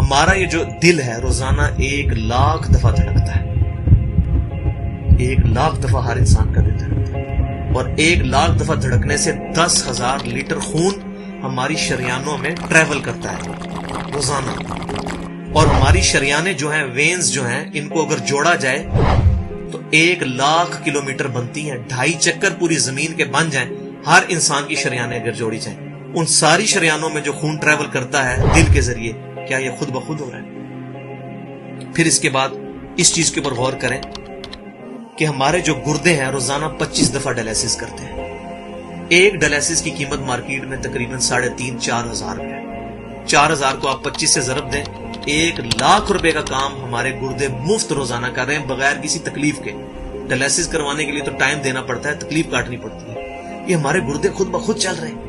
ہمارا یہ جو دل ہے روزانہ 1,00,000 دفعہ دھڑکتا ہے. 1,00,000 دفعہ ہر انسان کا دل دھڑکتا ہے، اور 1,00,000 دفعہ دھڑکنے سے 10,000 لیٹر خون ہماری شریانوں میں ٹریول کرتا ہے روزانہ. اور ہماری شریانیں جو ہیں، وینز جو ہیں، ان کو اگر جوڑا جائے تو 1,00,000 کلومیٹر بنتی ہیں. 2.5 چکر پوری زمین کے بن جائیں ہر انسان کی شریانیں اگر جوڑی جائیں. ان ساری شریانوں میں جو خون ٹریول کرتا ہے دل کے ذریعے، کیا یہ خود بخود ہو رہا ہے؟ پھر اس کے بعد اس چیز کے اوپر غور کریں کہ ہمارے جو گردے ہیں روزانہ 25 دفعہ ڈائلیسس کرتے ہیں. ایک ڈائلیسس کی قیمت مارکیٹ میں تقریباً 3,500-4 ہزار روپے. 4,000 کو آپ 25 سے ضرب دیں، 1,00,000 روپے کا کام ہمارے گردے مفت روزانہ کر رہے ہیں بغیر کسی تکلیف کے. ڈائلیسس کروانے کے لیے تو ٹائم دینا پڑتا ہے، تکلیف کاٹنی پڑتی ہے. یہ ہمارے گردے خود بخود چل رہے ہیں.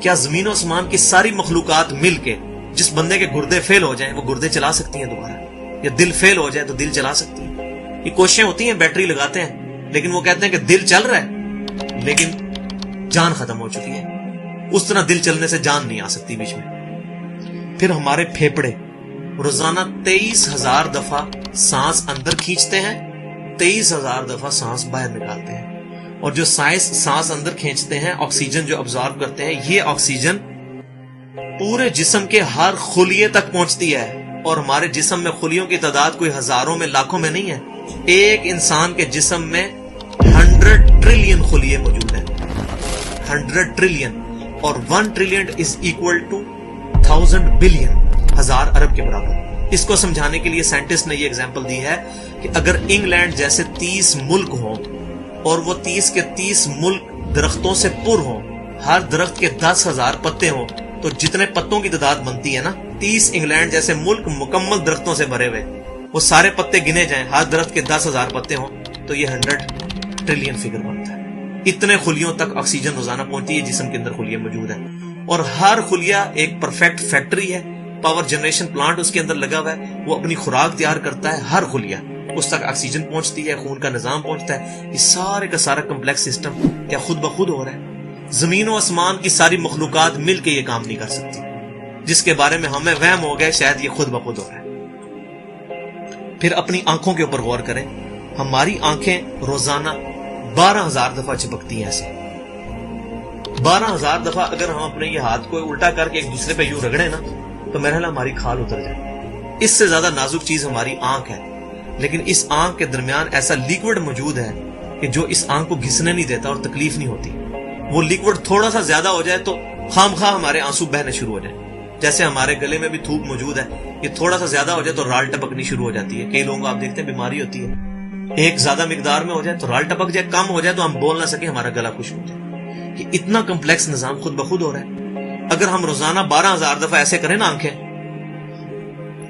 کیا زمین و آسمان کی ساری مخلوقات مل کے جس بندے کے گردے فیل ہو جائیں وہ گردے چلا سکتی ہیں دوبارہ؟ یا دل فیل ہو جائے تو دل چلا سکتی ہیں؟ یہ کوششیں ہوتی ہیں، بیٹری لگاتے ہیں، لیکن وہ کہتے ہیں کہ دل چل رہا ہے لیکن جان ختم ہو چکی ہے. اس طرح دل چلنے سے جان نہیں آ سکتی بیچ میں. پھر ہمارے پھیپڑے روزانہ 23,000 دفعہ سانس اندر کھینچتے ہیں، 23,000 دفعہ سانس باہر نکالتے ہیں. اور جو سانس اندر کھینچتے ہیں، آکسیجن جو ابزارب کرتے ہیں، یہ آکسیجن پورے جسم کے ہر خلیے تک پہنچتی ہے. اور ہمارے جسم میں خلیوں کی تعداد کوئی ہزاروں میں لاکھوں میں نہیں ہے. ایک انسان کے جسم میں 100 ٹریلین خلیے موجود ہیں. 100 ٹریلین، اور 1 trillion is equal to 1000 billion, 1000 ارب کے برابر. اس کو سمجھانے کے لیے سائنٹسٹ نے یہ ایگزامپل دی ہے کہ اگر انگلینڈ جیسے 30 ملک ہوں اور وہ 30 کے 30 ملک درختوں سے پر ہوں، ہر درخت کے 10,000 پتے ہوں، تو جتنے پتوں کی تعداد بنتی ہے نا، 30 انگلینڈ جیسے ملک مکمل درختوں سے بھرے ہوئے، وہ سارے پتے گنے جائیں، ہر درخت کے 10,000 پتے ہوں، تو یہ 100 ٹریلین فگر بنتا ہے. اتنے خلیوں تک آکسیجن روزانہ پہنچتی ہے. جسم کے اندر خلیے موجود ہیں، اور ہر خلیہ ایک پرفیکٹ فیکٹری ہے. پاور جنریشن پلانٹ اس کے اندر لگا ہوا ہے، وہ اپنی خوراک تیار کرتا ہے. ہر خلیہ اس تک آکسیجن پہنچتی ہے، خون کا نظام پہنچتا ہے. یہ سارے کا سارا کمپلیکس سسٹم کیا خود بخود ہو رہا ہے؟ زمین و آسمان کی ساری مخلوقات مل کے یہ کام نہیں کر سکتی، جس کے بارے میں ہمیں وہم ہو گئے شاید یہ خود بخود ہو رہا ہے. پھر اپنی آنکھوں کے اوپر غور کریں. ہماری آنکھیں روزانہ 12,000 دفعہ چپکتی ہیں. ایسے 12,000 دفعہ اگر ہم اپنے یہ ہاتھ کو الٹا کر کے ایک دوسرے پہ یوں رگڑیں نا، تو میرا خیال ہماری کھال اتر جائے. اس سے زیادہ نازک چیز ہماری آنکھ ہے، لیکن اس آنکھ کے درمیان ایسا لیکوڈ موجود ہے کہ جو اس آنکھ کو گھسنے نہیں دیتا اور تکلیف نہیں ہوتی. وہ لیکوڈ تھوڑا سا زیادہ ہو جائے تو خام خواہ ہمارے آنسو بہنے شروع ہو جائیں. جیسے ہمارے گلے میں بھی تھوک موجود ہے، یہ تھوڑا سا زیادہ ہو جائے تو رال ٹپکنی شروع ہو جاتی ہے. کئی لوگوں کو آپ دیکھتے ہیں بیماری ہوتی ہے، ایک زیادہ مقدار میں ہو جائے تو رال ٹپک جائے، کم ہو جائے تو ہم بول نہ سکے، ہمارا گلا خشک ہو جائے. کہ اتنا کمپلیکس نظام خود بخود ہو رہا ہے. اگر ہم روزانہ 12,000 دفعہ ایسے کریں نا آنکھیں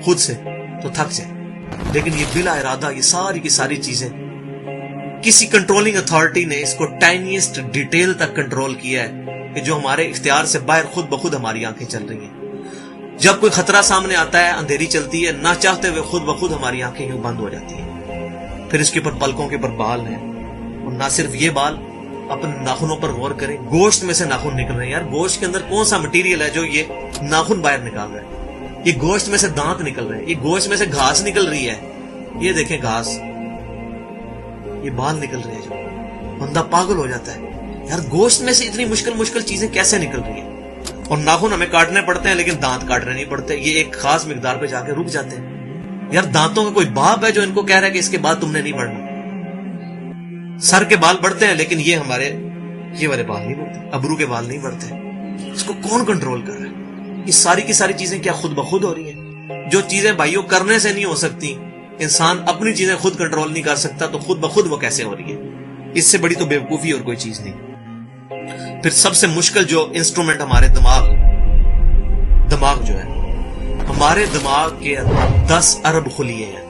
خود سے تو تھک جائے. لیکن یہ بلا ارادہ یہ ساری کی ساری چیزیں کسی کنٹرولنگ اتھارٹی نے اس کو ٹائنیسٹ ڈیٹیل تک کنٹرول کیا ہے کہ جو ہمارے اختیار سے باہر خود بخود ہماری آنکھیں چل رہی ہیں. جب کوئی خطرہ سامنے آتا ہے، اندھیری چلتی ہے، نہ چاہتے ہوئے خود بخود ہماری آنکھیں یوں بند ہو جاتی ہیں. پھر اس کے اوپر پلکوں کے اوپر بال ہیں، اور نہ صرف یہ بال، اپنے ناخنوں پر غور کریں. گوشت میں سے ناخن نکل رہے ہیں. یار گوشت کے اندر کون سا مٹیریل ہے جو یہ ناخن باہر نکال رہا ہے؟ یہ گوشت میں سے دانت نکل رہے ہیں، یہ گوشت میں سے گھاس نکل رہی ہے. یہ دیکھیں گھاس، یہ بال نکل رہے ہیں. جو بندہ پاگل ہو جاتا ہے، یار گوشت میں سے اتنی مشکل چیزیں کیسے نکل رہی ہیں؟ اور ناخن ہمیں کاٹنے پڑتے ہیں لیکن دانت کاٹنے نہیں پڑتے. یہ ایک خاص مقدار پہ جا کے رک جاتے ہیں. یار دانتوں کا کوئی باپ ہے جو ان کو کہہ رہا ہے کہ اس کے بعد تم نے نہیں بڑھنا؟ سر کے بال بڑھتے ہیں لیکن یہ ہمارے یہ والے بال نہیں بڑھتے، ابرو کے بال نہیں بڑھتے. اس کو کون کنٹرول کر رہا ہے؟ یہ ساری کی ساری چیزیں کیا خود بخود ہو رہی ہیں؟ جو چیزیں بھائیوں کرنے سے نہیں ہو سکتی، انسان اپنی چیزیں خود کنٹرول نہیں کر سکتا، تو خود بخود وہ کیسے ہو رہی ہے؟ اس سے بڑی تو بیوقوفی اور کوئی چیز نہیں. پھر سب سے مشکل جو انسٹرومنٹ ہمارے دماغ جو ہے، ہمارے دماغ کے اندر 10 ارب خلیے ہیں،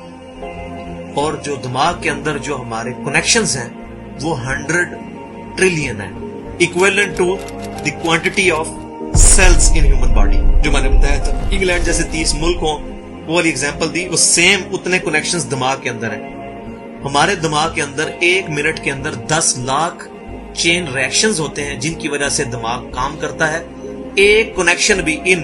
اور جو دماغ کے اندر جو ہمارے کنیکشنز ہیں وہ 100 ٹریلین ہیں، equivalent to the quantity of cells in human body. جو میں نے بتایا تھا انگلینڈ جیسے 30 ملک ہوں، وہ والی ایگزامپل دی، وہ سیم اتنے کنیکشنز دماغ کے اندر ہیں. ہمارے دماغ کے اندر 1 منٹ کے اندر 10 لاکھ چین ریئیکشنز ہوتے ہیں جن کی وجہ سے دماغ کام کرتا ہے. ایک کنیکشن بھی ان